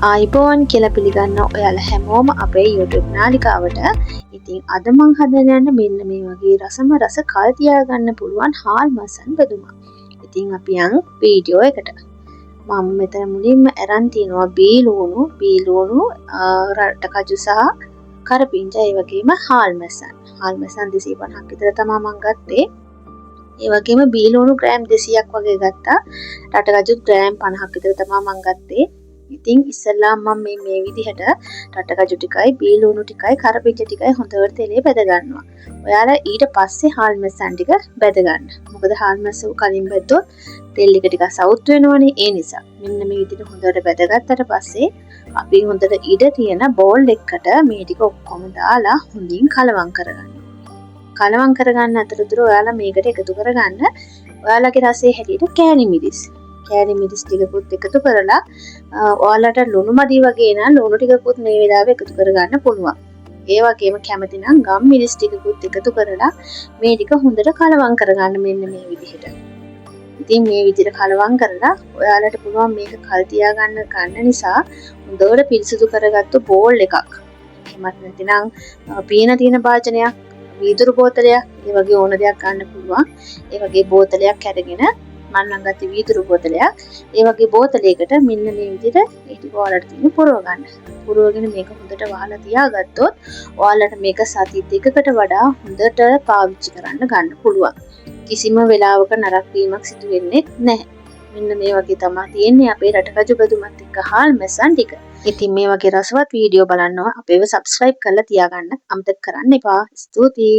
ආයිබෝන් කියලා පිළිගන්න ඔයාලා හැමෝම අපේ YouTube නාලිකාවට. ඉතින් අද මං හදන්න යන්නේ මෙන්න මේ වගේ රසම රස කල් තියාගන්න පුළුවන් හාල් මසන් බදුමක්. ඉතින් අපි යන් වීඩියෝ එකට. මම මෙතන මුලින්ම අරන් තියනවා බීලුණු රටකජු සහ කරපිංචා ඒ වගේම හාල් මසන්. හාල් මසන් 250ක් විතර තමයි මං ගත්තේ. ඒ වගේම බීලුණු ග්‍රෑම් 200ක් වගේ ගත්තා. රටකජු ග්‍රෑම් 50ක් විතර තමයි මං ගත්තේ. ඉතින් ඉස්සෙල්ලාම මම මේ විදිහට රටකජු ටිකයි බීලුණු ටිකයි කරපිංච ටිකයි හොඳට තෙලේ බැද ගන්නවා. ඔයාලා ඊට පස්සේ හාල් මැස්සන් ටික බැද ගන්න. මොකද හාල් මැස්ස කලින් බැද්දොත් තෙල් එක ටිකක් සවුත් වෙනවනේ. ඒ නිසා මෙන්න මේ විදිහට හොඳට බැදගත්තට පස්සේ අපි හොඳට ඉඩ තියෙන බෝල් එකකට මේ ටික ඔක්කොම දාලා හොඳින් කලවම් කරගන්න. කලවම් කරගන්න අතරතුර ඔයාලා මේකට එකතු කරගන්න ඔයාලගේ රසයේ හැටියට කෑලි මිරිස් ටිකකුත් එකතු කරලා ඔයාලට ලුණු මදි වගේ නම් ලුණු ටිකකුත් මේ වෙලාවේ එකතු කරගන්න පුළුවන්. ඒ වගේම කැමති නම් ගම් මිරිස් ටිකකුත් එකතු කරලා මේ ටික හොඳට කලවම් කරගන්න මෙන්න මේ විදිහට. ඉතින් මේ විදිහට කලවම් කරලා ඔයාලට පුළුවන් මේක කල් තියාගන්න නිසා හොඳට පිරිසිදු කරගත්තු බෝල් එකක්. එහෙමත් නැතිනම් පීන තියෙන භාජනයක්, වීදුරු බෝතලයක්, ඒ වගේ ඕන දෙයක් ගන්න පුළුවන්. ඒ වගේ බෝතලයක් අරගෙන මම නම් ගත්තේ වීදුරු බෝතලයක්. ඒ වගේ බෝතලයකට මෙන්න මේ විදිහට ඒ ටික ඔයාලට තියෙන පුරව ගන්න. පුරවගෙන මේක හොඳට වහලා තියාගත්තොත් ඔයාලට මේක සති දෙකකට වඩා හොඳට පාවිච්චි කරන්න ගන්න පුළුවන්. කිසිම වෙලාවක නරක වීමක් සිදු වෙන්නේ නැහැ. මෙන්න මේ වගේ තමයි තියෙන්නේ අපේ රටකජු බදුමත් එක්ක හාල් මැස්සන් ටික. ඉතින් මේ වගේ රසවත් වීඩියෝ බලන්න අපේව subscribe කරලා තියාගන්න අමතක කරන්න එපා. ස්තුතියි.